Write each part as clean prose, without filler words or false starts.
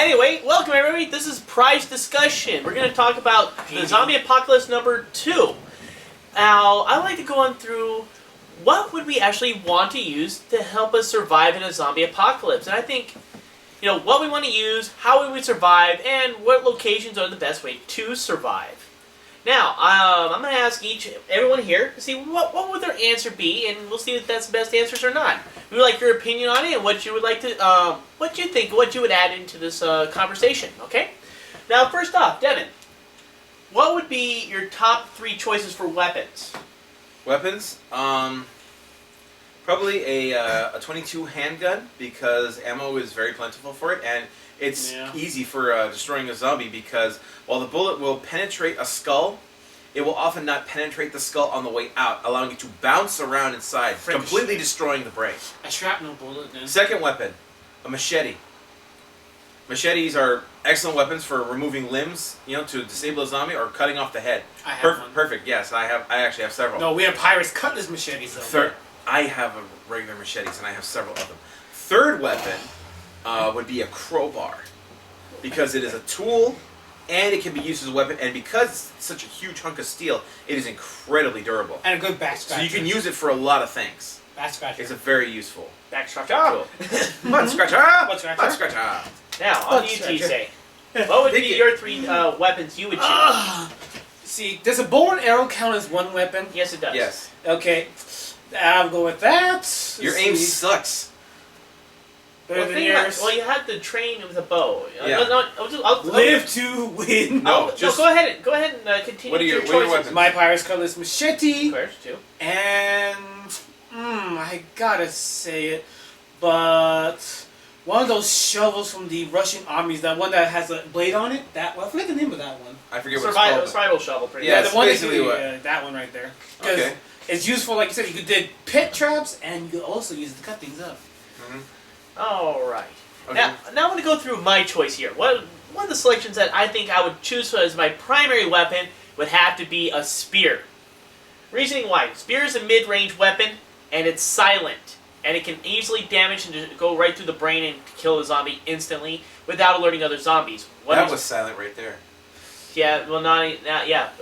Anyway, welcome everybody. This is Prize Discussion. We're going to talk about the Zombie Apocalypse number 2. Now, I'd like to go on through what would we actually want to use to help us survive in a zombie apocalypse. And I think, what we want to use, how we would survive, and what locations are the best way to survive. Now, I'm going to ask everyone here to see what would their answer be, and we'll see if that's the best answers or not. We would like your opinion on it and what you would like to, what you think, what you would add into this conversation. Okay. Now, first off, Devin, what would be your top 3 choices for weapons? Weapons, probably a 22 handgun because ammo is very plentiful for it, and it's easy for destroying a zombie because while the bullet will penetrate a skull, it will often not penetrate the skull on the way out, allowing it to bounce around inside, completely destroying the brain. A shrapnel bullet, then. Second weapon, a machete. Machetes are excellent weapons for removing limbs, to disable a zombie or cutting off the head. I have one. Perfect. Yes, I actually have several. No, we have Pirates Cutlass machetes though. I have a regular machetes and I have several of them. Third weapon would be a crowbar because it is a tool and it can be used as a weapon, and because it's such a huge hunk of steel, it is incredibly durable. And a good back scratcher. So you can use it for a lot of things. Back scratcher. It's a very useful. Back scratcher. Tool. Butt scratcher. Butt scratcher. Butt scratcher. Now, on you, T-Say. What would be your 3 weapons you would choose? See, does a bow and arrow count as one weapon? Yes, it does. Yes. Okay. I'll go with that. Your aim sucks. Better than yours. You have to train with a bow. Yeah. Live to win. No, go ahead and continue what are your choices. weapons? My Pirates Cutlass machete. First, 2. And I gotta say it, but one of those shovels from the Russian armies, that one that has a blade on it, that one, I forget the name of that one. I forget what it's called. Survival shovel, pretty Yeah, much. the one basically that one right there. Because Okay. it's useful, like you said, you could dig pit traps, and you could also use it to cut things up. Mm-hmm. All right. Okay. Now I'm going to go through my choice here. One of the selections that I think I would choose as my primary weapon would have to be a spear. Reasoning why. Spear is a mid-range weapon, and it's silent. And it can easily damage and just go right through the brain and kill a zombie instantly without alerting other zombies. That was silent right there. Yeah, well, and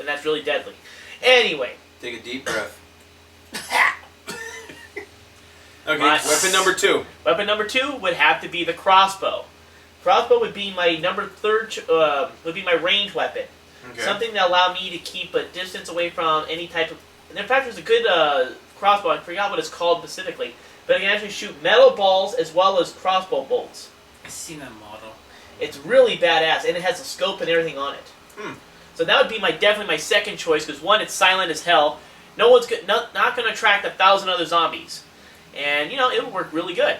that's really deadly. Anyway. Take a deep breath. Okay, weapon number 2. Weapon number 2 would have to be the crossbow. Crossbow would be my would be my range weapon. Okay. Something that allowed me to keep a distance away from any type of... And in fact, there's a good crossbow. I forgot what it's called specifically. But it can actually shoot metal balls as well as crossbow bolts. I've seen that model. It's really badass, and it has a scope and everything on it. So that would be definitely my second choice, because 1, it's silent as hell. No one's not going to attract 1,000 other zombies. And, it would work really good.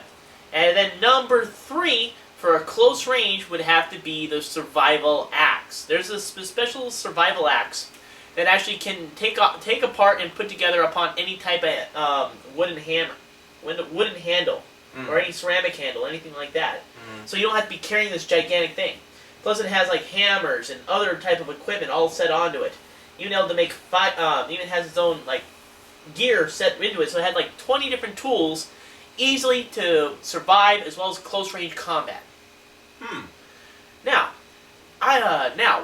And then number 3, for a close range, would have to be the survival axe. There's a special survival axe that actually can take apart and put together upon any type of wooden handle, or any ceramic handle, anything like that. So you don't have to be carrying this gigantic thing. Plus, it has hammers and other type of equipment all set onto it. Even able to make even has its own gear set into it, so it had 20 different tools, easily to survive as well as close range combat. Now,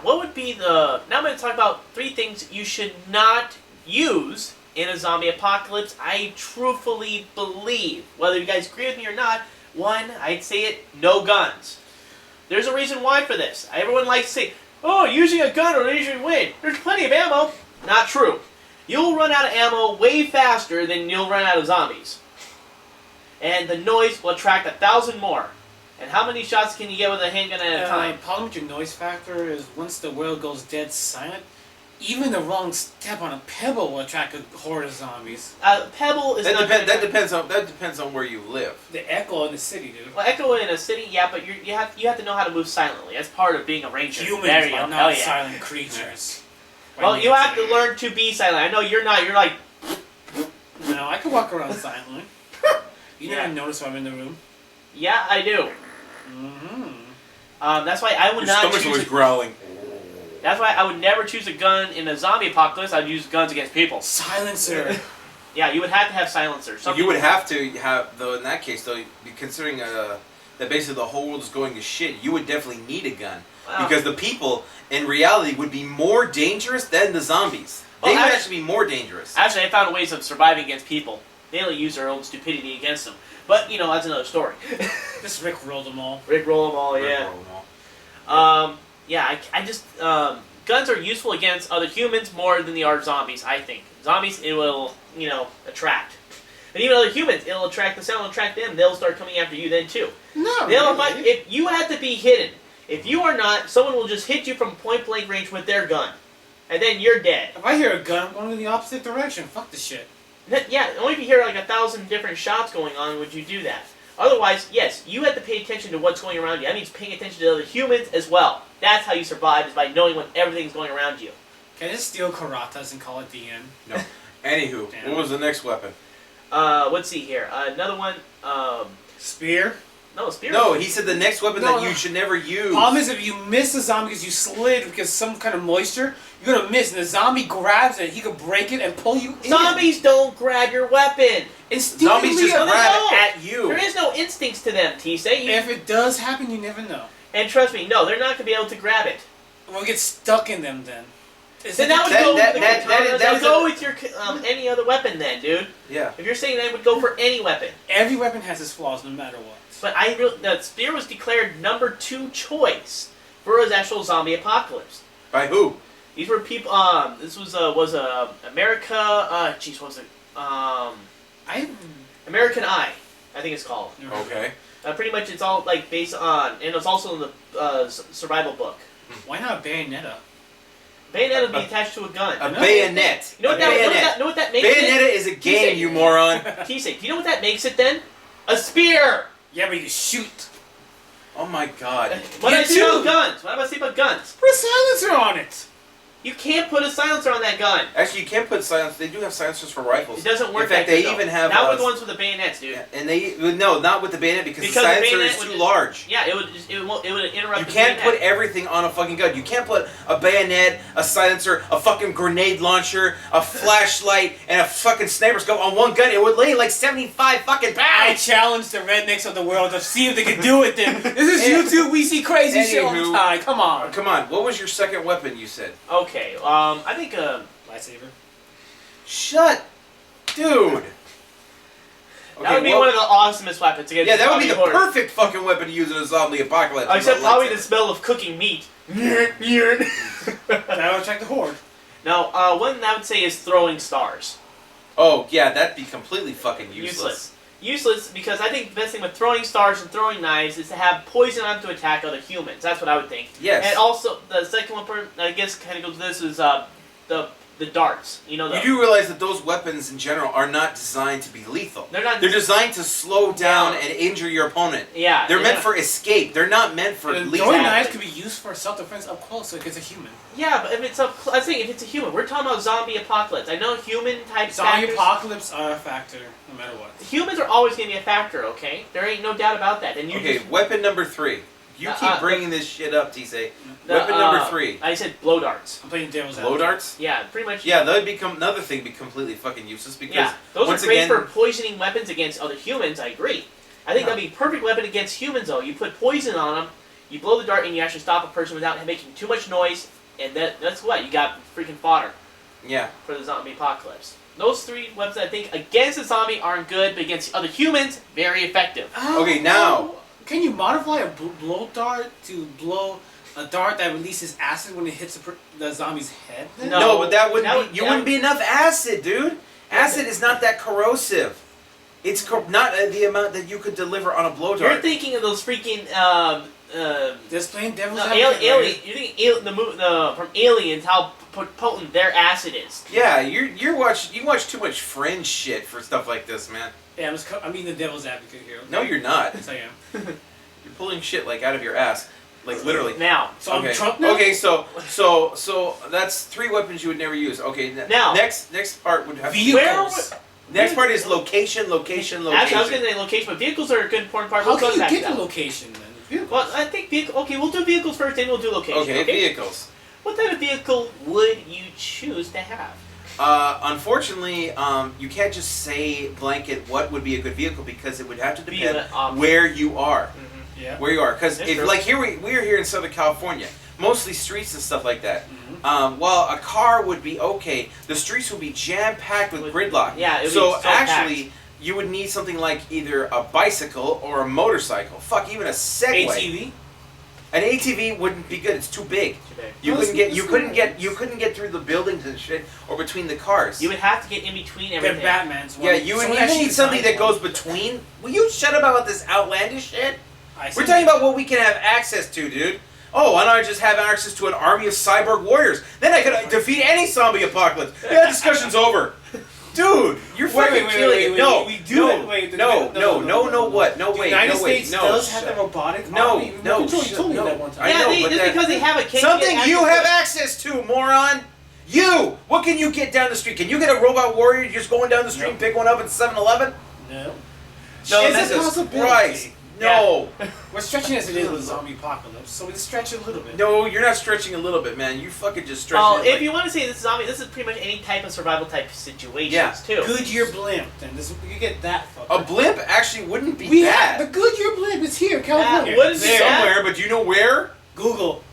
what would be now I'm going to talk about 3 things you should not use in a zombie apocalypse. I truthfully believe, whether you guys agree with me or not, 1, I'd say it, no guns. There's a reason why for this. Everyone likes to say, oh, using a gun will usually win. There's plenty of ammo. Not true. You'll run out of ammo way faster than you'll run out of zombies. And the noise will attract 1,000 more. And how many shots can you get with a handgun at a time? The problem with your noise factor is once the world goes dead silent, even the wrong step on a pebble will attract a horde of zombies. Pebble is that depends on where you live. The echo in the city, dude. Well, echo in a city, yeah, but you have to know how to move silently. That's part of being a ranger. Humans are not silent creatures. Well, you have to learn to be silent. I know you're not. You're like... No, I can walk around silently. You never notice when I'm in the room. Yeah, I do. That's why I would not choose... Your stomach's always growling. That's why I would never choose a gun in a zombie apocalypse. I'd use guns against people. Silencer. Yeah, you would have to have silencers. You would have to have, though, in that case, though, considering that basically the whole world is going to shit, you would definitely need a gun. Wow. Because the people, in reality, would be more dangerous than the zombies. They Well, would actually be more dangerous. Actually, I found ways of surviving against people. They only use their own stupidity against them. But, you know, that's another story. Just Rick rolled them all. Rick roll them all, yeah. Yeah, I just... guns are useful against other humans more than they are zombies, I think. Zombies, it will, you know, attract. And even other humans, it'll attract the sound, will attract them. They'll start coming after you then, too. No, They'll really. fight, if you have to be hidden. If you are not, someone will just hit you from point blank range with their gun. And then you're dead. If I hear a gun, I'm going in the opposite direction. Fuck this shit. Yeah, only if you hear like 1,000 different shots going on would you do that. Otherwise, yes, you have to pay attention to what's going around you. That means paying attention to other humans as well. That's how you survive, is by knowing what everything's going around you. Can I just steal Karatas and call it the end? No. Anywho, Damn. what was the next weapon? Let's see here. Another one, Spear? no, spear. No, he said the next weapon No, that no. you should never use. Problem is, if you miss the zombie because you slid because some kind of moisture, you're gonna miss, and the zombie grabs it, he could break it and pull you in. Zombies don't grab your weapon. Zombies just No, they grab don't. it at you. There is no instincts to them, Tisei. If it does happen, you never know. And trust me, no, they're not going to be able to grab it. We'll get stuck in them then. Then that would That- go that- with that- the that- katana. that That would is go a- with your any other weapon then, dude. Yeah. If you're saying that, it would go for any weapon. Every weapon has its flaws, no matter what. But the spear was declared number 2 choice for his actual zombie apocalypse. By who? These were people. This was America. Jeez, what was it? American Eye, I think it's called. Okay. Pretty much, it's all like based on, and it's also in the survival book. Why not Bayonetta? Bayonetta would be attached to a gun. A bayonet. You know what A that? bayonet. Know what that makes it? Bayonetta is a game, you moron. Tisei, do you know what that makes it then? A spear! Yeah, but you shoot. Oh my god. What did I You say about too. guns? What am I say about guns? Put a silencer on it. You can't put a silencer on that gun. Actually, you can't put silencers. They do have silencers for rifles. It doesn't work In fact, that good, they though. even have. Not with the ones with the bayonets, dude. Yeah, and they no, not with the bayonet because the Because the silencer bayonet is would too just- large. Yeah, it would interrupt You the can't bayonet. put everything on a fucking gun. You can't put a bayonet, a silencer, a fucking grenade launcher, a flashlight, and a fucking sniper scope on one gun. It would weigh like 75 fucking I pounds. challenge the rednecks of the world to see if they can do it then. This is YouTube, we see crazy shit all the Anywho. time. Come on. Come on, what was your second weapon you said? Okay, I think Lightsaber. Shut, dude. that would be one of the awesomest weapons against Yeah, that would be the zombie horde. perfect fucking weapon to use in a zombie apocalypse. Except with a probably lightsaber. the smell of cooking meat. That would attract the horde. Now, one I would say is throwing stars. Oh yeah, that'd be completely fucking useless. Useless because I think the best thing with throwing stars and throwing knives is to have poison on them to attack other humans. That's what I would think. Yes. And also, the second one, I guess, kind of goes with this is the darts. You know, You do realize that those weapons in general are not designed to be lethal. they're not. They're designed to slow down Yeah. and injure your opponent. Yeah. They're meant not- for escape. They're not meant for The lethal. throwing Exactly. knives could be used for self-defense up close, so it gets a human. Yeah, but if it's I think if it's a human, we're talking about zombie apocalypse. I know human type Zombie factors. apocalypse are a factor, no matter what. Humans are always going to be a factor. Okay, there ain't no doubt about that. And you Okay, just, weapon number 3. You keep bringing this shit up, Tisei. Weapon number 3. I said blow darts. I'm playing devil's Blow advocate. darts? Yeah, pretty much. Yeah, that would become another thing. Be completely fucking useless because Yeah, those once are great again, for poisoning weapons against other humans. I agree. I think Yeah. that'd be a perfect weapon against humans, though. You put poison on them, you blow the dart, and you actually stop a person without making too much noise, and that's what you got freaking fodder yeah. for the zombie apocalypse. Those 3 weapons, I think, against a zombie aren't good, but against other humans, very effective. Okay, now- Can you modify a blow dart to blow a dart that releases acid when it hits the zombie's head? No. No, but that wouldn't that be. You would- wouldn't be enough acid, dude. Acid is not that corrosive. It's not the amount that you could deliver on a blow You're dart. thinking of those freaking Just playing devil's no, advocate. alien. You're thinking from Aliens, how potent their acid is. Yeah, you watch too much Fringe shit for stuff like this, man. Yeah, I'm being the devil's advocate here. Okay? No, you're not. Yes, I am. You're pulling shit like out of your ass, like literally. Now, So Okay. I'm Trump now? Okay, so that's 3 weapons you would never use. Okay, Now- next part would have. Vehicles. Next part is location. actually, I was going to say location, but vehicles are a good important part. How We'll can come you back to get the that. location then? Vehicles. Well, I think vehicle. Okay, we'll do vehicles first, then we'll do location. Okay, vehicles. What type of vehicle would you choose to have? Unfortunately, you can't just say blanket what would be a good vehicle because it would have to Be depend an option. where you are. Yeah. where you are. Because That's if true. like we're here in Southern California, mostly streets and stuff like that. Mm-hmm. While a car would be okay, the streets would be jam packed with gridlock. Yeah, it would so be so actually, you would need something like either a bicycle or a motorcycle. Fuck, even a Segway. ATV. An ATV wouldn't be good. It's too big. Too big. You No, couldn't it's- get. You it's couldn't not. get. You couldn't get through the buildings and shit, or between the cars. You would have to get in between They're everything. Batman's one. Yeah, you would Someone you actually need something that designed goes between. Will you shut up about this outlandish shit? one. We're talking about what we can have access to, dude. Oh, why don't I just have access to an army of cyborg warriors? Then I could defeat any zombie apocalypse. Yeah, discussion's over. Dude, you're fucking killing it. No, we do no, it. Wait, no, what? No, The wait, United no, wait, States no. does have shut the robotic No, army. no, You told me no. that one time. I Yeah, know, they, but just that- because they have a can't Something get you access have to- access to, moron. You! What can you get down the street? Can you get a robot warrior just going down the street and pick one up at 7-Eleven? No. No, It's a Jesus possibility. Christ. No. We're stretching as it is with zombie apocalypse, so we stretch it a little bit. No, you're not stretching a little bit, man. You fucking just stretching Oh, it. if like- you want to say this is zombie, this is pretty much any type of survival type situations Yeah. too. Goodyear blimp, then this, you get that. A Fucker. blimp actually wouldn't be We bad. have the Goodyear blimp. It's here, California. wouldn't be There. bad. Somewhere, but do you know where? Google.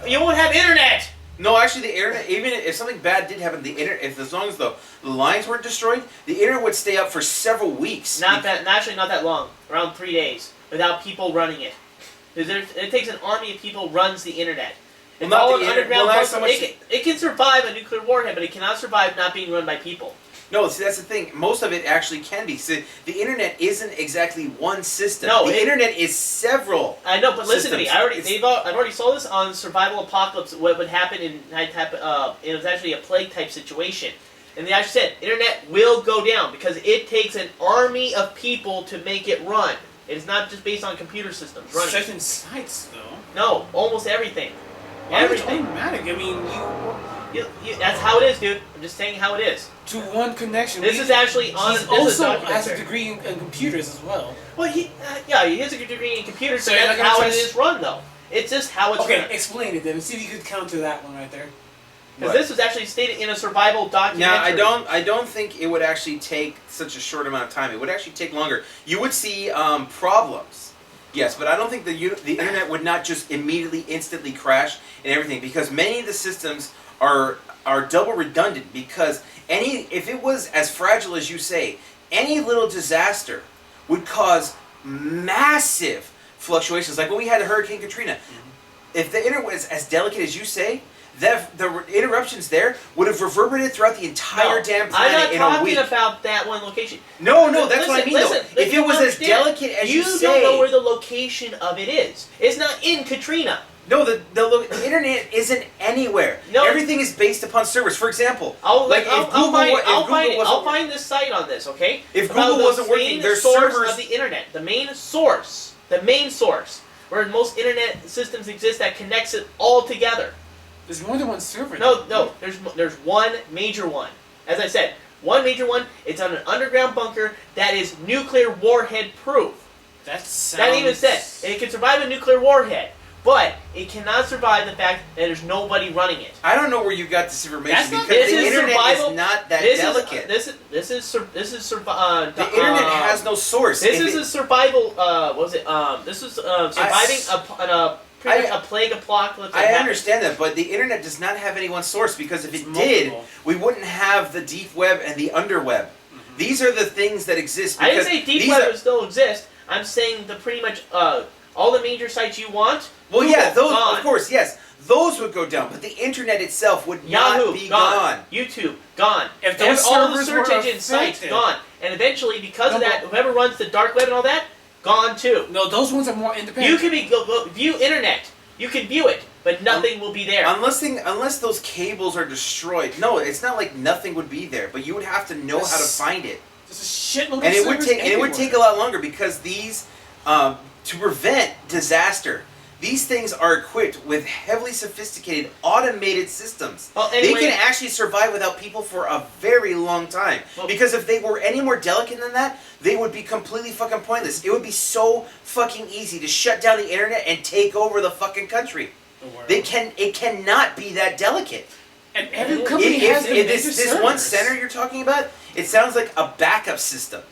You won't have internet. No, actually, the internet. Even if something bad did happen, the internet. If as long as the lines weren't destroyed, the internet would stay up for several weeks. Not actually not that long. Around 3 days without people running it. Because it takes an army of people runs the internet. Well, It's not all the an inter- underground well, not bunker. so much It can survive a nuclear warhead, but it cannot survive not being run by people. No, see that's the thing. Most of it actually can be. See, the internet isn't exactly one system. No, the internet is several. I know, but listen to me. Systems. I've already saw this on Survival Apocalypse. What would happen it was actually a plague type situation, and they actually said internet will go down because it takes an army of people to make it run. It is not just based on computer systems running. Certain sites, though. No, almost everything. Why is it Everything. automatic? I mean, That's how it is, dude. I'm just saying how it is. to one connection. This is actually on. He This is also documented has a there. degree in computers as well. Well, he has a degree in computers, so So you're that's not gonna how it trust- is run, though. It's just how it's Okay, run. explain it then, and see if you could counter that one right there. Because this was actually stated in a survival documentary. Now, I don't think it would actually take such a short amount of time. It would actually take longer. You would see problems, yes, but I don't think the internet would not just immediately, instantly crash and everything because many of the systems are double redundant. Because if it was as fragile as you say, any little disaster would cause massive fluctuations. Like when we had Hurricane Katrina, if the internet was as delicate as you say, the interruptions there would have reverberated throughout the entire damn I'm planet not in a talking week. about that one location. No, that's what I mean. Listen, though. If it you was as understand, delicate as you don't say, know where the location of it is. It's not in Katrina. no, the internet isn't anywhere. No. Everything is based upon servers. For example, I'll Google wasn't- find this site on this, okay? If About Google the wasn't working, main their source servers- of the internet, the main source, where most internet systems exist that connects it all together. There's more than one server. No, there's one major one. As I said, one major one. It's on an underground bunker that is nuclear warhead proof. That sounds... That even said, it can survive a nuclear warhead, but it cannot survive the fact that there's nobody running it. I don't know where you got this information That's not- because this the is internet survival- is not that This delicate. This is The internet has no source. This If is it- a survival. What was it? This is surviving pretty much a plague apocalypse. that I happened. understand that, but the internet does not have any one source because if It's it did, multiple. we wouldn't have the deep web and the underweb. These are the things that exist. I didn't because say deep these web are- would still exist. I'm saying the pretty much all the major sites you want. Well, Google, yeah, those gone. of course, yes, those would go down, but the internet itself would Yahoo not be gone. gone. YouTube gone. If those all the servers search were engine sites affected- gone, and eventually because of No, that, but- whoever runs the dark web and all that, gone too. No, those ones are more independent. You can go view internet. You can view it, but nothing will be there. Unless those cables are destroyed. No, it's not like nothing would be there, but you would have to know how to Yes. find it. There's a shitload And of it would servers take a everywhere. lot longer because these to prevent disaster. These things are equipped with heavily sophisticated automated systems. Well, anyway- They can actually survive without people for a very long time. Well- Because if they were any more delicate than that, they would be completely fucking pointless. It would be so fucking easy to shut down the internet and take over the fucking country. It cannot be that delicate. And every If- company has If their this major one servers. center you're talking about, it sounds like a backup system.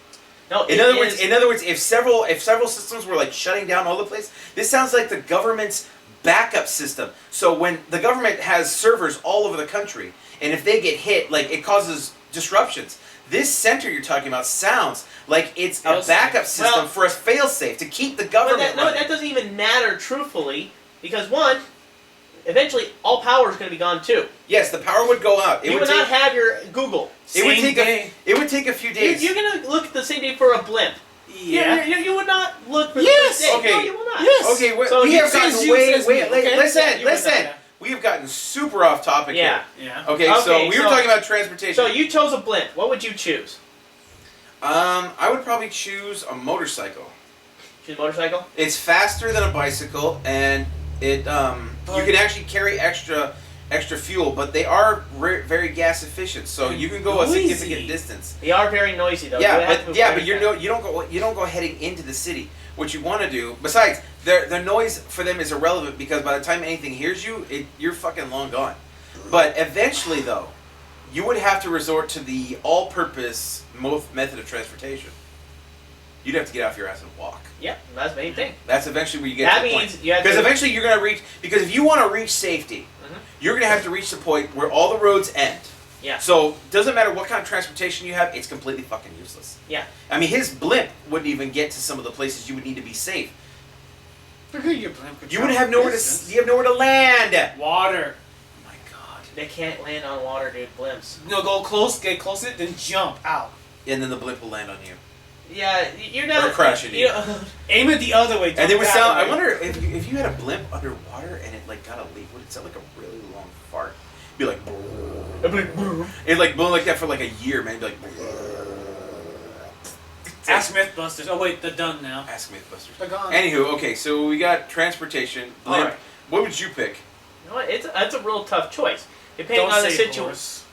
No, In other words, if several systems were like shutting down all the place, this sounds like the government's backup system. So when the government has servers all over the country, and if they get hit, like it causes disruptions. This center you're talking about sounds like it's a backup system for a failsafe to keep the government running. That doesn't even matter, truthfully, because one, eventually all power is going to be gone too. Yes, the power would go out. You would not have your Google. It would take a few days. You're going to look at the same day for a blimp. Yeah. You would not look for Yes. the same day. Okay. No, you will not. Yes. Okay, So we you have gotten says you, says me, okay? listen. We have gotten super off topic Yeah. here. Yeah. Okay, so we were talking about transportation. So you chose a blimp. What would you choose? I would probably choose a motorcycle. Choose a motorcycle? It's faster than a bicycle, and you can actually carry extra fuel, but they are very gas efficient, so you can go a significant distance. They are very noisy though. Yeah, but you don't go heading into the city. What you want to do, besides the noise for them is irrelevant because by the time anything hears you, you're fucking long gone. But eventually, though, you would have to resort to the all-purpose method of transportation. You'd have to get off your ass and walk. Yep, that's the main thing. That's eventually where you get That to the means point. you have Because to- eventually you're going to reach... Because if you want to reach safety, you're going to have to reach the point where all the roads end. Yeah. So, doesn't matter what kind of transportation you have, it's completely fucking useless. Yeah. I mean, his blimp wouldn't even get to some of the places you would need to be safe. Your blimp could You would travel have nowhere distance. you have nowhere to land. Water. Oh my god. They can't land on water, dude. Blimps. No, go close, get closer, then jump out. And then the blimp will land on you. Yeah, you're not. Or crash into you. Aim it the other way. And it would jump sound. that I way. wonder if you had a blimp underwater and it like got a leak, would it sound like a really long fart? It'd be like. It'd like blow like that for like a year, man. It'd be like. Ask Mythbusters. Oh wait, they're done now. Ask Mythbusters. They're gone. Anywho, okay, so we got transportation, blimp. Alright. What would you pick? You know what? That's a real tough choice. Depending Don't on the say situation. horse.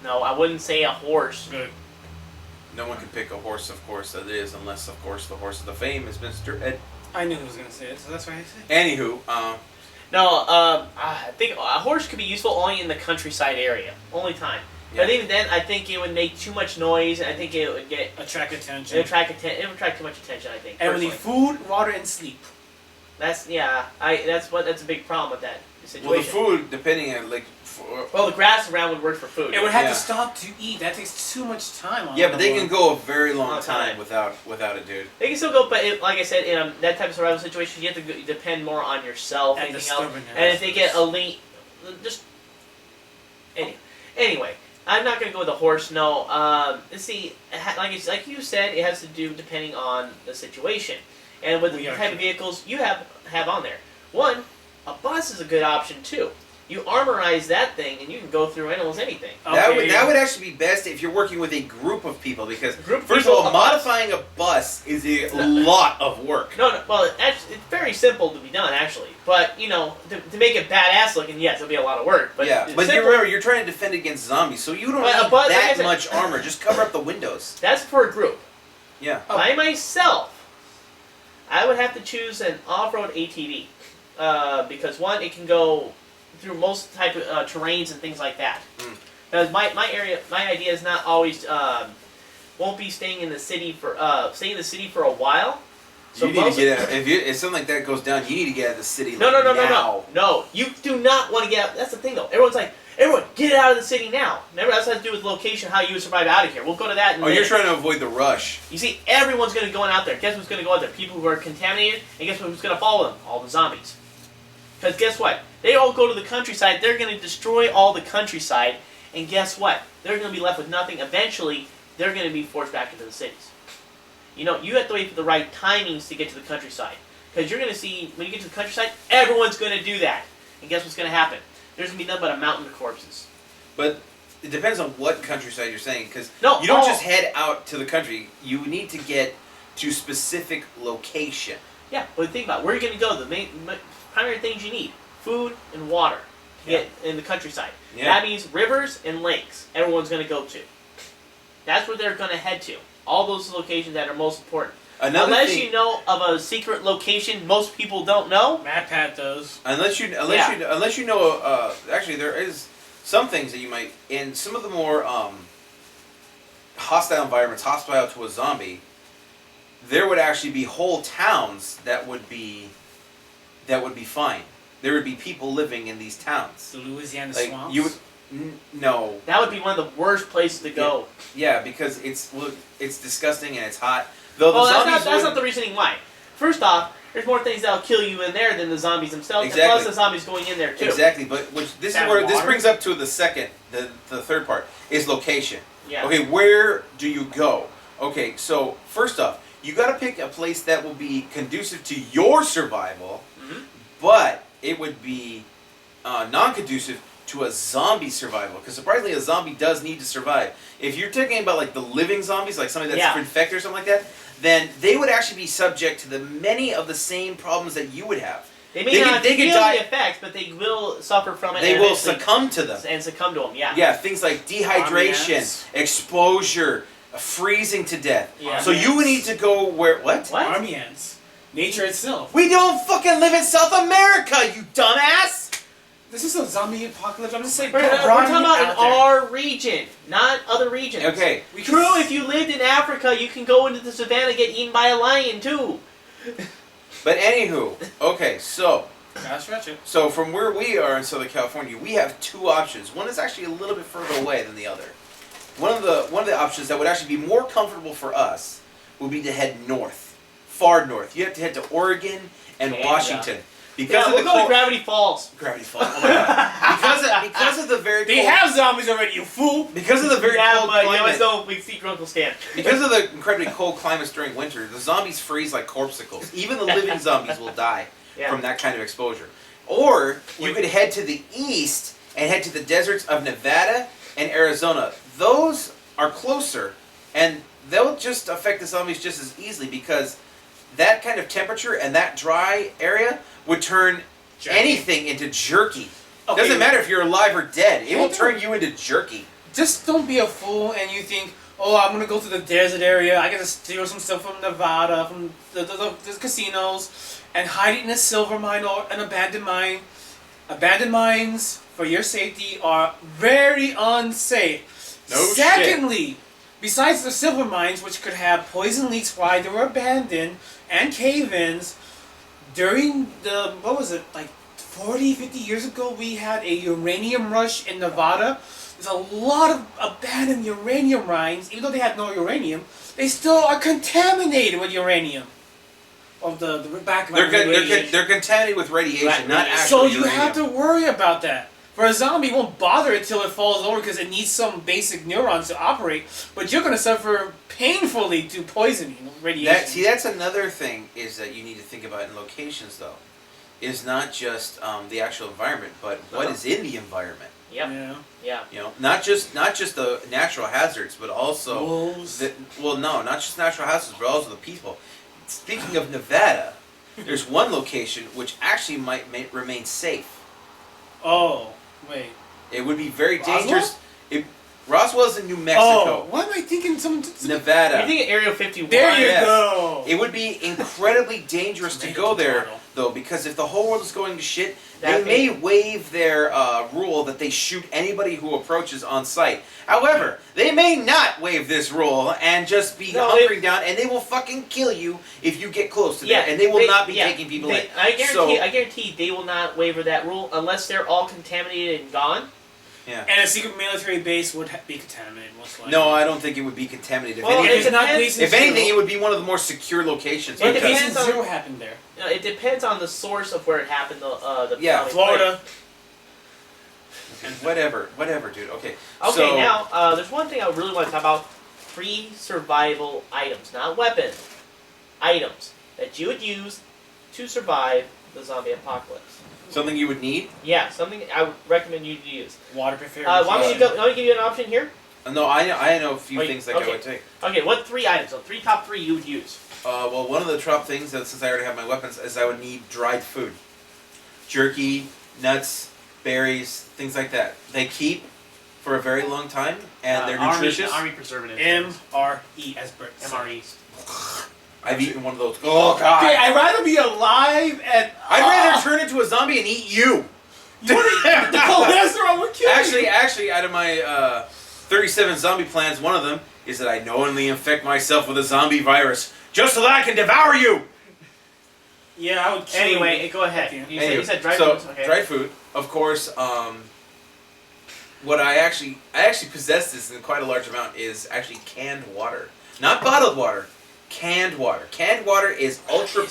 No, I wouldn't say a horse. Good. No one can pick a horse, of course, that is, unless, of course, the horse of the fame is Mr. Ed. I knew he was gonna say it, so that's why I said. Anywho, No, I think a horse could be useful only in the countryside area. Only time. Yeah. But even then, I think it would make too much noise, and I think it would get Attract attention. it would attract too much attention. I think. And we need personally. food, water, and sleep. That's that's a big problem with that situation. well, the food, depending on, like... Well, the grass around would work for food. It would have Yeah. to stop to eat. That takes too much time. On Yeah, but they the can board. go a very long Long time time. without it, dude. They can still go, but like I said, in that type of survival situation, you have to depend more on yourself And and the anything else. stubbornness. And if they get a lean, just anyway, I'm not gonna go with the horse. No, let's see. Like you said, it has to do depending on the situation, and with the We are type of vehicles you have on there. One, a bus is a good option too. You armorize that thing, and you can go through almost anything. That would actually be best if you're working with a group of people because Group of first people, of all, a bus. modifying a bus is a lot of work. No, well, it's very simple to be done actually, but to make it badass looking, yes, it'll be a lot of work. But yeah, it's but simple. remember, you're trying to defend against zombies, so you don't But a need bus- like I that said- much armor. Just cover up the windows. That's for a group. Yeah. By myself, I would have to choose an off-road ATV because one, it can go through most type of terrains and things like that. Because my idea is not always won't be staying in the city for a while. So you need to get out. If something like that goes down, you need to get out of the city. No. You do not want to get out. That's the thing, though. Everyone, get out of the city now. Remember, that has to do with location, how you would survive out of here. We'll go to that in a minute. You're trying to avoid the rush. You see, everyone's going to go out there. Guess who's going to go out there? People who are contaminated, and guess who's going to follow them? All the zombies. Because guess what? They all go to the countryside. They're going to destroy all the countryside, and guess what? They're going to be left with nothing. Eventually, they're going to be forced back into the cities. You have to wait for the right timings to get to the countryside. Because you're going to see, when you get to the countryside, everyone's going to do that. And guess what's going to happen? There's going to be nothing but a mountain of corpses. But it depends on what countryside you're saying, because No, you don't all- just head out to the country. You need to get to specific location. Yeah, but think about it. Where are you going to go? The primary things you need: food and water to get in the countryside. Yeah. That means rivers and lakes. Everyone's going to go to. That's where they're going to head to. All those locations that are most important. Unless you know of a secret location most people don't know. MatPat does. Unless you know, actually there is some things that you might, in some of the more hostile environments, hostile to a zombie, there would actually be whole towns that would be fine. There would be people living in these towns. The Louisiana Like swamps. you would no. That would be one of the worst places to go. Yeah, because it's disgusting and it's hot. Though the Well, zombies that's not the reasoning why. First off, there's more things that'll kill you in there than the zombies themselves, and plus the zombies going in there too. Exactly, but this brings up to the third part is location. Yeah. Okay, where do you go? Okay, so first off, you got to pick a place that will be conducive to your survival, but it would be non-conducive to a zombie survival. Because surprisingly, a zombie does need to survive. If you're talking about like the living zombies, like somebody that's infected or something like that, then they would actually be subject to many of the same problems that you would have. They may not feel the effects, but they will suffer from it. They will succumb to them. And succumb to them, yeah. Yeah, things like dehydration, exposure, freezing to death. Yeah. So you would need to go where... What? Army ants. Nature itself. We don't fucking live in South America, you dumbass! This is a zombie apocalypse. I'm just saying. We're talking about in our region, not other regions. Okay. True, if you lived in Africa, you can go into the savannah and get eaten by a lion, too. But anywho, okay, so... Gotta stretch it. So from where we are in Southern California, we have two options. One is actually a little bit further away than the other. One of the options that would actually be more comfortable for us would be to head north, far north. You have to head to Oregon and Washington. Because of the cold, Gravity Falls. Gravity Falls. Oh my god. because of the very They have zombies already, you fool. Because of the very cold but climate. you always don't see your Uncle Stan. Because of the incredibly cold climates during winter, the zombies freeze like corpsicles. Even the living zombies will die from that kind of exposure. Or you could head to the east and head to the deserts of Nevada and Arizona. Those are closer, and they'll just affect the zombies just as easily because that kind of temperature and that dry area would turn anything into jerky. Okay. Doesn't matter if you're alive or dead. It will turn you into jerky. Just don't be a fool and you think, oh, I'm going to go to the desert area. I got to steal some stuff from Nevada, from the casinos, and hide it in a silver mine or an abandoned mine. Abandoned mines, for your safety, are very unsafe. Secondly, besides the silver mines, which could have poison leaks while they were abandoned, and cave-ins, during the, 40, 50 years ago, we had a uranium rush in Nevada. There's a lot of abandoned uranium mines. Even though they had no uranium, they still are contaminated with uranium. Of the background radiation. They're contaminated with radiation, not actual So you uranium. have to worry about that. For a zombie, it won't bother it till it falls over because it needs some basic neurons to operate. But you're going to suffer painfully to poisoning, radiation. That's another thing is that you need to think about in locations, though. Is not just the actual environment, but what is in the environment. Yep. Yeah. You know, not just the natural hazards, but also wolves. not just natural hazards, but also the people. Speaking of Nevada, there's one location which actually might remain safe. Oh, wait. It would be very Roswell? dangerous. Roswell's in New Mexico. Oh, why am I thinking some... Nevada. You're thinking Area 51. There you go. It would be incredibly dangerous to go there, though, because if the whole world is going to shit, they may waive their rule that they shoot anybody who approaches on sight. However, they may not waive this rule and just be hunkering down, and they will fucking kill you if you get close to them, and they will not be taking people in. I guarantee they will not waiver that rule unless they're all contaminated and gone. Yeah. And a secret military base would be contaminated, most likely. No, I don't think it would be contaminated. If anything, it would be one of the more secure locations. It depends on what happened there. It depends on the source of where it happened. Florida. Whatever, dude. Okay. Okay, now there's one thing I really want to talk about: pre-survival items, not weapons. Items that you would use to survive the zombie apocalypse. Something you would need? Yeah, something I would recommend you to use. Water purifier. Want me to give you an option here? No, I know a few things that I would take. Okay, what 3 items? So top 3 you would use. Well, one of the top things, since I already have my weapons, is I would need dried food. Jerky, nuts, berries, things like that. They keep for a very long time, and they're nutritious. Army preservatives. MRE, as Bert said. MREs. I've eaten one of those. Oh, God. Okay, I'd rather be alive and... I'd rather turn into a zombie and eat you. The cholesterol would kill you. Actually, out of my 37 zombie plans, one of them is that I knowingly infect myself with a zombie virus just so that I can devour you. Yeah, I would kill Anyway, you. go ahead. Okay. You said dry so foods. Okay. dry food, of course. What I actually possess this in quite a large amount is actually canned water, not bottled water. Canned water. Canned water is ultra.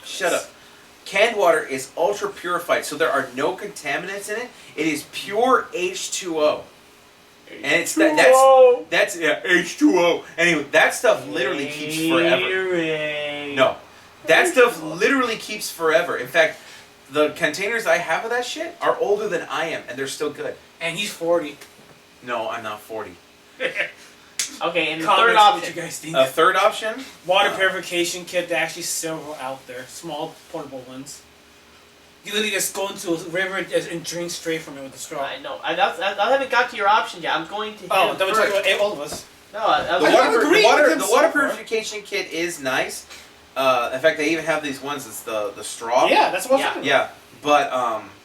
Shut up. Canned water is ultra purified, so there are no contaminants in it. It is pure H2O. And it's that's H2O. Anyway, that stuff literally keeps forever. No. That stuff literally keeps forever. In fact, the containers I have of that shit are older than I am, and they're still good. And he's 40. No, I'm not 40. Okay, and the Comments third what option. you guys think. A third option? Water purification kit. There are actually several out there. Small, portable ones. You literally just go into a river and drink straight from it with a straw. I know. I haven't got to your option yet. I'm going to. Oh, hit then it we're talking first. about all of us. No, I The was don't agree with him water so far. purification kit is nice. In fact, they even have these ones. It's the straw. Yeah, that's what I'm Yeah. talking Yeah, but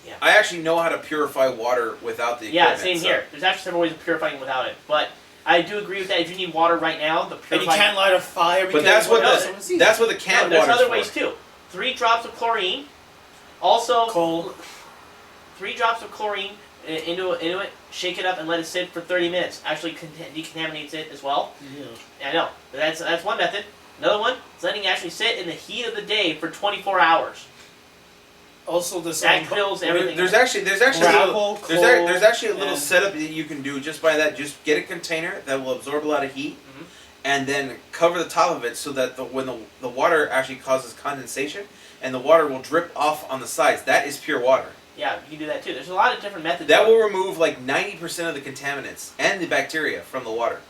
Yeah. I actually know how to purify water without the Yeah, equipment. same so- here. There's actually several ways of purifying without it, but I do agree with that. If you need water right now, the And you purifying. can't light a fire because But that's what No, that's what the No, canned there's water other for. ways too. 3 drops of chlorine. Also, coal. 3 drops of chlorine into it. Shake it up and let it sit for 30 minutes. Actually, decontaminates it as well. Yeah. I know. But that's one method. Another one is letting it actually sit in the heat of the day for 24 hours. Also, the That kills everything. There's actually a little, Gravel, there's actually a little and- setup that you can do just by that. Just get a container that will absorb a lot of heat, Mhm. and then cover the top of it so that when the water actually causes condensation, and the water will drip off on the sides. That is pure water. Yeah, you can do that too. There's a lot of different methods. That will remove like 90% of the contaminants and the bacteria from the water.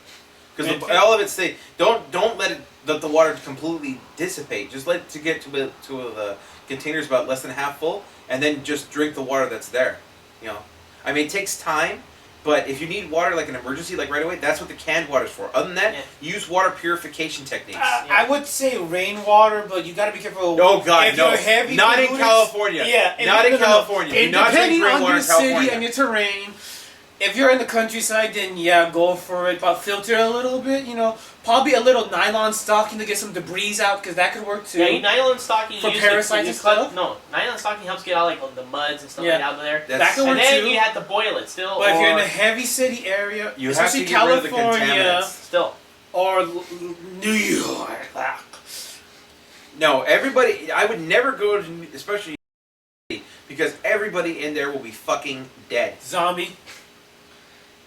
Because all of it stay. Don't let it the water completely dissipate. Just let it to get to the containers about less than half full, and then just drink the water that's there. You know, I mean, it takes time, but if you need water like an emergency, like right away, that's what the canned water's for. Other than that, Yeah. use water purification techniques. I would say rainwater, but you gotta be careful. Oh God, if no! You're heavy Not in pollutants- California. Yeah, not in California. Do And not drink depending on rainwater your in California. city and your terrain, if you're in the countryside, then yeah, go for it. But filter a little bit. You know, probably a little nylon stocking to get some debris out, because that could work too. Yeah, nylon stocking For you use parasites you and cut- stuff? No, nylon stocking helps get out like the muds and stuff Yeah. like out of there. That's- That could And work then too. you have to boil it still. But if you're in or- a heavy city area, You have to especially get rid of the California contaminants. still. or New York, No, everybody. I would never go to, especially because everybody in there will be fucking dead. zombie.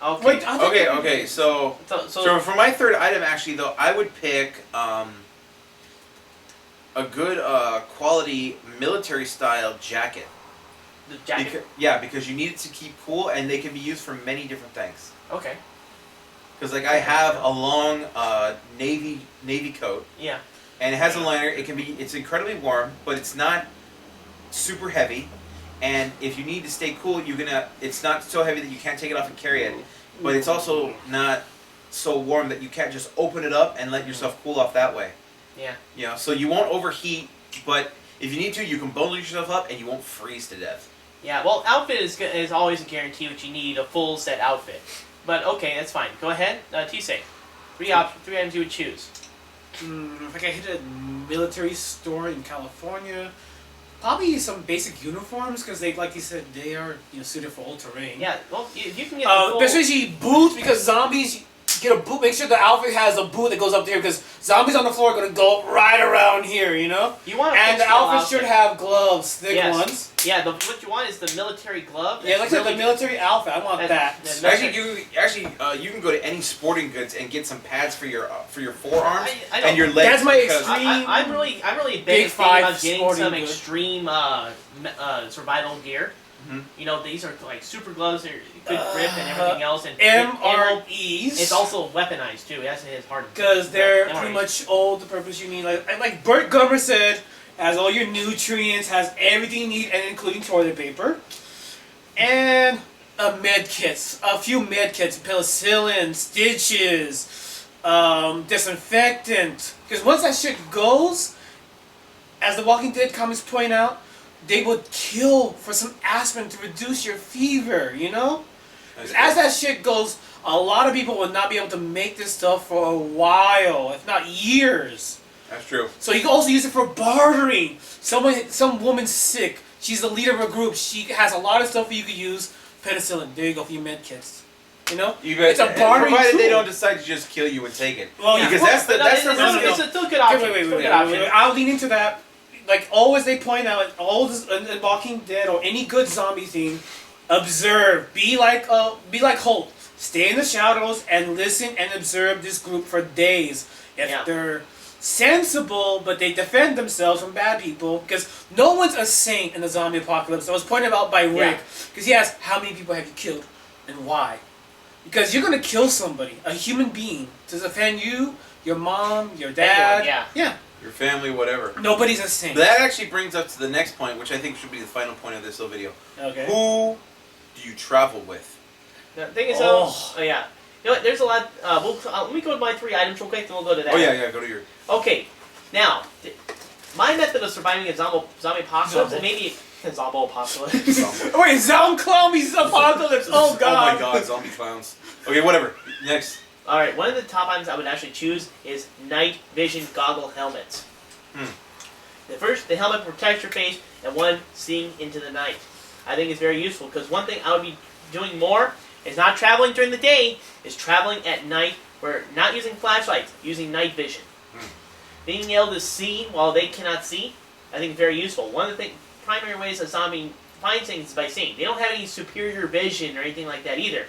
Okay. Wait, I think Okay. So so for my third item, actually, though, I would pick a good quality military style jacket. the jacket. Because you need it to keep cool, and they can be used for many different things. Okay. Because like I have a long navy coat, Yeah. and it has a liner. It's incredibly warm, but it's not super heavy. And if you need to stay cool, it's not so heavy that you can't take it off and carry it. But it's also not so warm that you can't just open it up and let yourself cool off that way. Yeah. You know, so you won't overheat, but if you need to, you can bundle yourself up and you won't freeze to death. Yeah. Well, outfit is always a guarantee, which you need a full set outfit. But okay, that's fine. Go ahead, T-Say. 3 items you would choose. If I can hit a military store in California, probably some basic uniforms, because they, like you said, they are suited for all terrain. Yeah. Well, you can get the full. Especially boots, because zombies get a boot. Make sure the outfit has a boot that goes up there, because zombies on the floor are gonna go right around here, You want And the outfit should have gloves, thick Yes. ones. Yeah. What you want is the military glove. Yeah, like I said, the military outfit. I want that. That's- You can go to any sporting goods and get some pads for your forearms I know. and your legs. That's my because- extreme- I'm really Big big Five about getting sporting some goods. extreme survival gear. Mhm. You know, these are like super gloves, they're good grip and everything else. And MREs. it's also weaponized too. That's his hard. Because they're MREs. pretty much all the purpose you need. Like Bert Gummer said, has all your nutrients, has everything you need, and including toilet paper. And a few med kits, penicillin, stitches, disinfectant. Because once that shit goes, as the Walking Dead comics point out, they would kill for some aspirin to reduce your fever, As that shit goes, a lot of people will not be able to make this stuff for a while, if not years. That's true. So you can also use it for bartering. Some woman's sick. She's the leader of a group. She has a lot of stuff you could use. Penicillin. There you go for your med kits. You know, it's a bartering provided tool. they don't decide to just kill you and take it. Well, because yeah. that's the It's a still good option. Wait. I'll lean into that. Like always, they point out, always in Walking Dead or any good zombie thing, observe. Be like Holt. Stay in the shadows and listen and observe this group for days. If they're sensible, but they defend themselves from bad people, because no one's a saint in the zombie apocalypse. That was pointed out by Rick, because he asked, how many people have you killed and why? Because you're going to kill somebody, a human being, to defend you, your mom, your dad. Yeah. Your family, whatever. Nobody's a saint. That actually brings us to the next point, which I think should be the final point of this little video. Okay. Who do you travel with? The thing is, yeah. You know what? There's a lot. Let me go to my 3 items real quick, then we'll go to that. Oh yeah. Go to your. Okay, now my method of surviving a zombie apocalypse, and maybe a zombie apocalypse. Wait, zombie apocalypse! Oh god! Oh my god, zombie clowns. Okay, whatever. Next. All right, one of the top items I would actually choose is night vision goggle helmets. The helmet protects your face, and one seeing into the night. I think it's very useful because one thing I would be doing more is not traveling during the day, is traveling at night, where not using flashlights, using night vision. Being able to see while they cannot see, I think is very useful. One of the primary ways a zombie finds things is by seeing. They don't have any superior vision or anything like that either.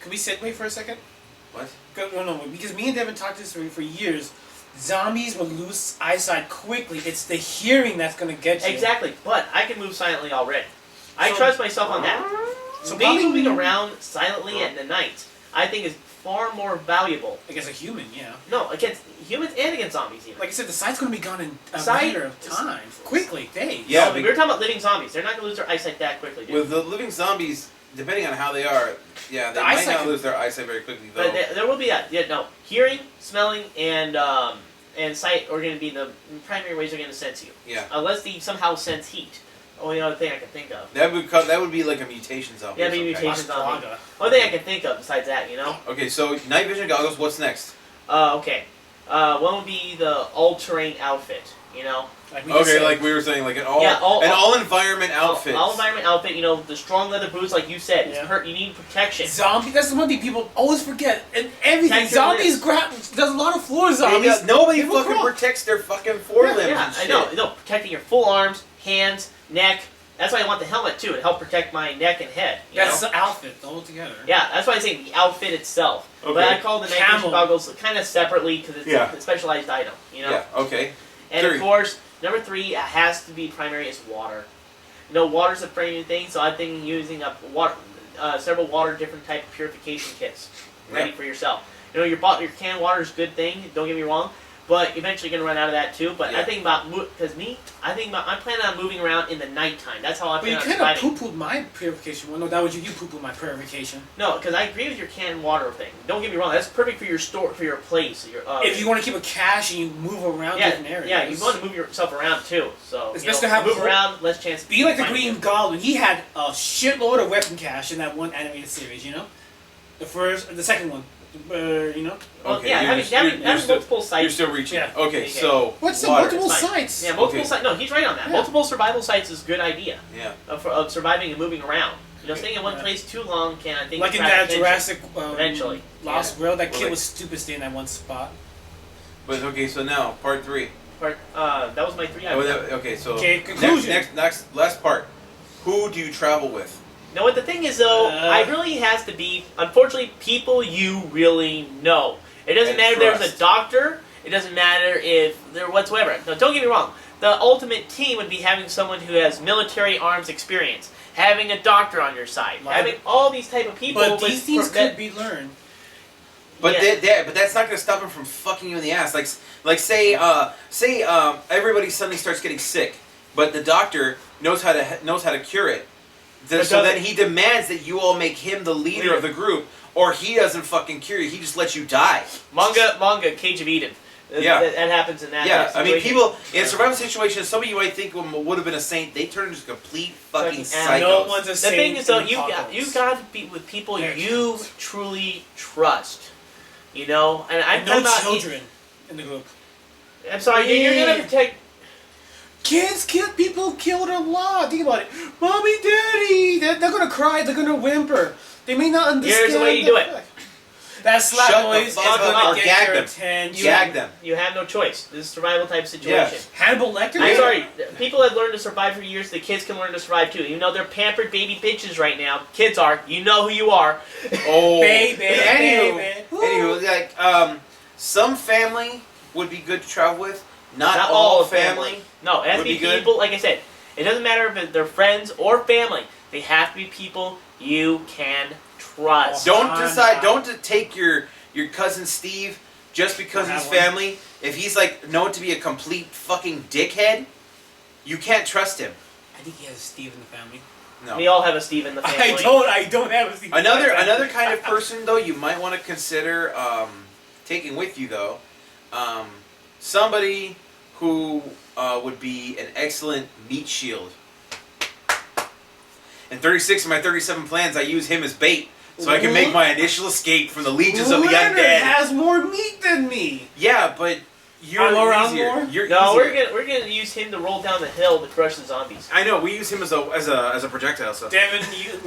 Can we segue for a second? What? No, because me and Devin talked this for years. Zombies will lose eyesight quickly. It's the hearing that's going to get you. Exactly, but I can move silently already. I trust myself on that. So me moving around silently at the night, I think is far more valuable. Against a human, yeah. No, against humans and against zombies even. Like I said, the sight's going to be gone in a matter of time. Quickly, days. Yeah, no, we were talking about living zombies. They're not going to lose their eyesight that quickly, dude. With the living zombies, depending on how they are, they might not lose their eyesight very quickly, though. But there will be that. Yeah, no. Hearing, smelling, and sight are going to be the primary ways they're going to sense you. Yeah. Unless they somehow sense heat. Only other thing I can think of. That would be like a mutation zombie. Yeah, maybe mutation zombie. Only thing I can think of besides that, you know? Okay, so night vision goggles, what's next? Okay. One would be the all-terrain outfit, you know? Like we were saying, like an all-environment outfit. All-environment outfit, you know, the strong leather boots, like you said. Yeah. You need protection. Zombie, that's the one thing people always forget. And everything. Zombies there's a lot of floor zombies. Nobody fucking protects their fucking forelimbs and shit. I know, protecting your full arms, hands, neck. That's why I want the helmet too, to help protect my neck and head. That's the outfit altogether. Yeah, that's why I say the outfit itself. Okay. But I call the night vision goggles kind of separately because it's a specialized item. You know. Yeah. Okay. And of course, number 3 has to be primary is water. You know, water's a primary thing, so I'm thinking using several different type of purification kits ready for yourself. You know, your canned water is a good thing. Don't get me wrong. But eventually you're going to run out of that too. But I think about, I'm planning on moving around in the nighttime. That's how I plan on surviving. But you kind of poo-pooed my purification. Well, no, that was you poo-pooed my purification. No, because I agree with your canned water thing. Don't get me wrong. That's perfect for your store, for your place. If you want to keep a cache and you move around different areas. Yeah, you want to move yourself around too. So it's best to have move around, less chance. Be like the Green Goblin. He had a shitload of weapon cache in that one animated series. You know, the second one. You know. Well, okay, having multiple sites. You're still reaching. Yeah. Okay, so what's the multiple sites? Yeah, multiple sites. No, he's right on that. Yeah. Multiple survival sites is a good idea. Yeah. Of surviving and moving around. You know, staying in one place too long can, I think, like in that Jurassic eventually Lost World, that kid was stupid staying in that one spot. But okay, so now part 3. That was my 3 items. Okay, so conclusion. Next last part. Who do you travel with? Now, what the thing is, though, it really has to be, unfortunately, people you really know. It doesn't matter if there's a doctor. It doesn't matter if there whatsoever. Now, don't get me wrong. The ultimate team would be having someone who has military arms experience, having a doctor on your side, having all these type of people. But these things could be learned. But but that's not going to stop them from fucking you in the ass. Like say everybody suddenly starts getting sick, but the doctor knows how to cure it. So then he demands that you all make him the leader of the group, or he doesn't fucking cure you. He just lets you die. Manga, Cage of Eden. Yeah. That happens in that. Yeah, type I mean, situation. people in survival situations, somebody you might think would have been a saint, they turn into complete fucking Fucking psychos. No one's a The saint. thing is, though, in you apocalypse. got to be with people They're you counts. truly trust. You know, and I'm And talking no about. children in the group. I'm sorry, you're gonna protect. Kids, people killed a lot. Think about it. Mommy, daddy, they're gonna cry. They're gonna whimper. They may not understand. Here's the way you do it. fact. That slap Shut the noise is fuck up gonna or get gag your them. attention. Gag them. You have no choice. This is a survival type situation. Hannibal Lecter. I'm sorry. People have learned to survive for years. The kids can learn to survive too. Even though they're pampered baby bitches right now, kids are. You know who you are. Oh, Baby, Anywho, baby. anywho, like some family would be good to travel with. Not all all of family. family. No, it has to Would be be good. people. Like I said, it doesn't matter if they're friends or family. They have to be people you can trust. Don't I'm decide. not. Don't take your cousin Steve just because Or he's have one. family. If he's like known to be a complete fucking dickhead, you can't trust him. I think he has Steve in the family. No. We all have a Steve in the family. I don't have a Steve. in my family. Another kind of person though you might want to consider taking with you though, somebody who would be an excellent meat shield. In 36 of my 37 plans, I use him as bait, so I can make my initial escape from the legions of the Leonard undead. has more meat than me. Yeah, but you're I'm around easier. more? You're No, easier. we're gonna use him to roll down the hill to crush the zombies. I know we use him as a projectile. So Devin,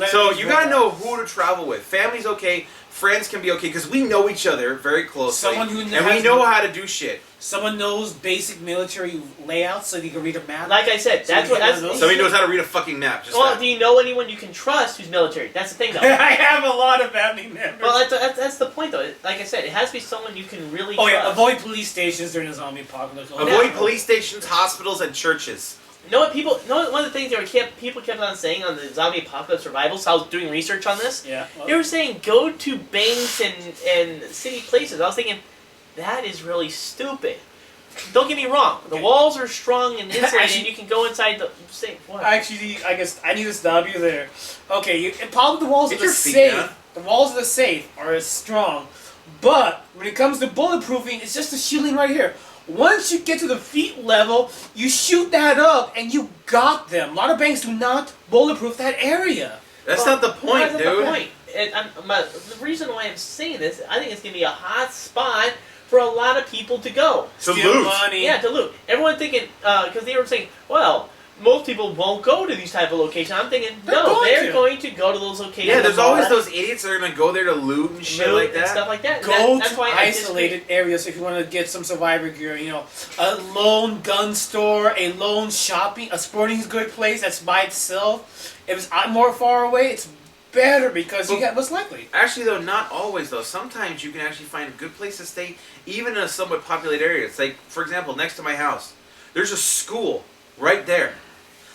so you gotta know who to travel with. Family's okay. Friends can be okay because we know each other very closely, Someone who and has we know how to do shit. Someone knows basic military layouts so you can read a map. Like I said, So that's you what. get That's one of those? Somebody knows how to read a fucking map. Just Well, that. do you know anyone you can trust who's military? That's the thing, though. I have a lot of family members. Well, that's the point, though. Like I said, it has to be someone you can really oh trust. yeah, avoid police stations during the zombie apocalypse. Oh, Avoid yeah. police stations, hospitals, and churches. Know what people? Know one of the things people kept on saying on the zombie apocalypse survival. So I was doing research on this. Yeah. well, They were saying go to banks and city places. I was thinking that is really stupid. Don't get me wrong. The Okay. walls are strong and insulated, Actually- and you can go inside the. Say what? Actually, I guess I need to stop you there. Okay, the problem with the walls Get of the your feet safe, down. the walls of the safe are strong, but when it comes to bulletproofing, it's just the shielding right here. Once you get to the feet level, you shoot that up and you got them. A lot of banks do not bulletproof that area. That's Well, not the point, that's dude. not the point. The reason why I'm saying this, I think it's gonna be a hot spot for a lot of people to go. To Steal loot. money. Yeah, to loot. Everyone thinking, because they were saying, well, most people won't go to these type of locations. I'm thinking, They're no, going they're to. going to go to those locations. Yeah, there's and always all those idiots that are gonna go there to loot and shit loot like and that. stuff like that. And Go that's to why I disagree. isolated areas if you want to get some survivor gear. You know, a lone gun store, a lone shopping, a sporting good place that's by itself. If it's more far away, it's better because you But- get what's likely. Actually, though, not always. Though sometimes you can actually find a good place to stay, even in a somewhat populated area. It's like, for example, next to my house, there's a school right there.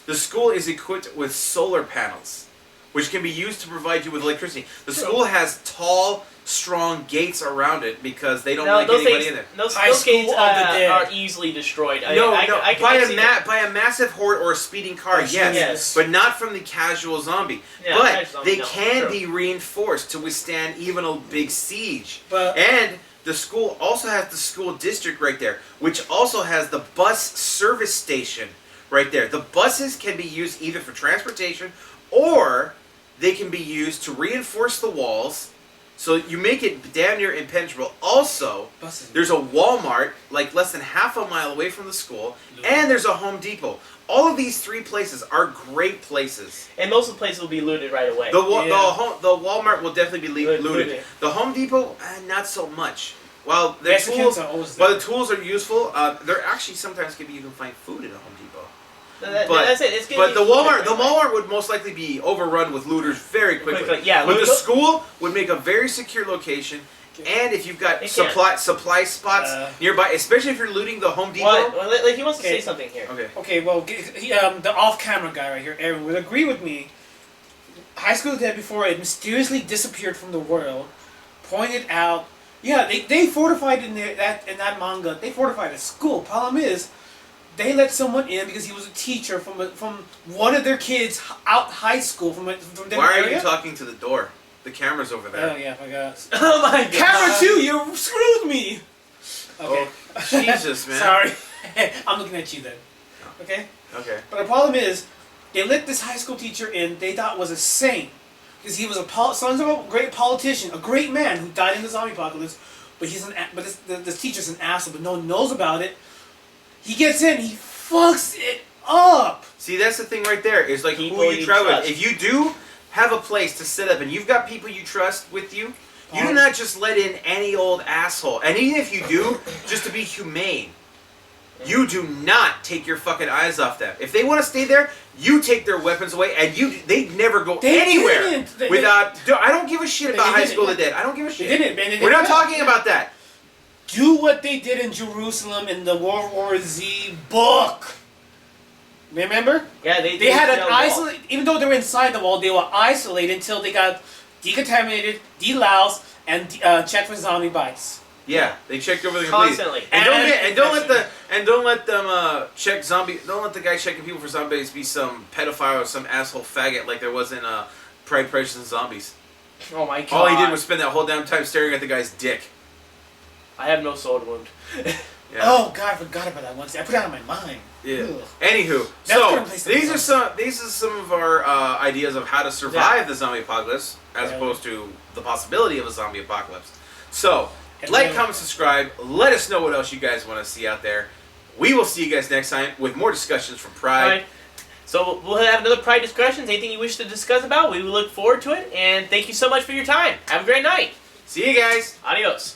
The school is equipped with solar panels, which can be used to provide you with electricity. The True. school has tall, strong gates around it because they don't No, like those anybody things, in there. those, High those school gates of the dead. are easily destroyed. No, I by see that. by a massive horde or a speeding car, yes, Yes. but not from the casual zombie. Yeah, but casual zombie, they no, can true. be reinforced to withstand even a big siege. But And the school also has the school district right there, which also has the bus service station right there. The buses can be used either for transportation or they can be used to reinforce the walls. So you make it damn near impenetrable. Also, buses. there's a Walmart like less than half a mile away from the school, and there's a Home Depot. All of these three places are great places. And most of the places will be looted right away. The Yeah. the Walmart will definitely be looted. Looted. The Home Depot, not so much. While the Mexicans tools, are always while there. the tools are useful, there actually sometimes can be you can find food in a Home Depot. But that's it. It's gonna But be the looted Walmart, right the away. Walmart would most likely be overrun with looters very quickly. Yeah, But the loot- school would make a very secure location, and if you've got It can. supply spots nearby, especially if you're looting the Home Depot. What? Well, like, he wants to Okay. say something here. Okay. Okay, well, the off-camera guy right here, Aaron, would agree with me. High School Dead, before it mysteriously disappeared from the world, pointed out, yeah, they fortified in that manga. They fortified a school. Problem is, they let someone in because he was a teacher from one of their kids out high school from their Why are area. you talking to the door? The camera's over there. Oh yeah, I forgot. Oh my god. Camera 2, you screwed me. Okay. Oh. Jesus, man. Sorry. I'm looking at you then. Okay? Okay. But the problem is, they let this high school teacher in they thought was a saint. Because he was son of a great politician, a great man who died in the zombie apocalypse. But this teacher's an asshole, but no one knows about it. He gets in, he fucks it up. See, that's the thing right there. Is like People who you you travel with. trust. If you do have a place to sit up and you've got people you trust with you, you do not just let in any old asshole. And even if you do, just to be humane, you do not take your fucking eyes off them. If they want to stay there, you take their weapons away, and they never go anywhere didn't. without. I don't give a shit about They High School of didn't. the Dead. I don't give a shit. They didn't, man. They We're not didn't. talking about that. Do what they did in Jerusalem in the World War Z book. Remember? Yeah, They had an wall. isolate. Even though they were inside the wall, they were isolated until they got decontaminated, deloused, and checked for zombie bites. Yeah, they checked over the Constantly. And don't let them check zombie. Don't let the guy checking people for zombies be some pedophile or some asshole faggot like there was in Pride, Prejudice, and Zombies. Oh my god. All he did was spend that whole damn time staring at the guy's dick. I have no sword wound. Yeah. Oh god, I forgot about that one. I put it out of my mind. Yeah. Ugh. Anywho, That's so gonna play some these are zombies. some of our ideas of how to survive the zombie apocalypse, as opposed to the possibility of a zombie apocalypse. So, like, comment, subscribe. Let us know what else you guys want to see out there. We will see you guys next time with more discussions from Pride. Alright. So we'll have another Pride discussions. Anything you wish to discuss about, we will look forward to it. And thank you so much for your time. Have a great night. See you guys. Adios.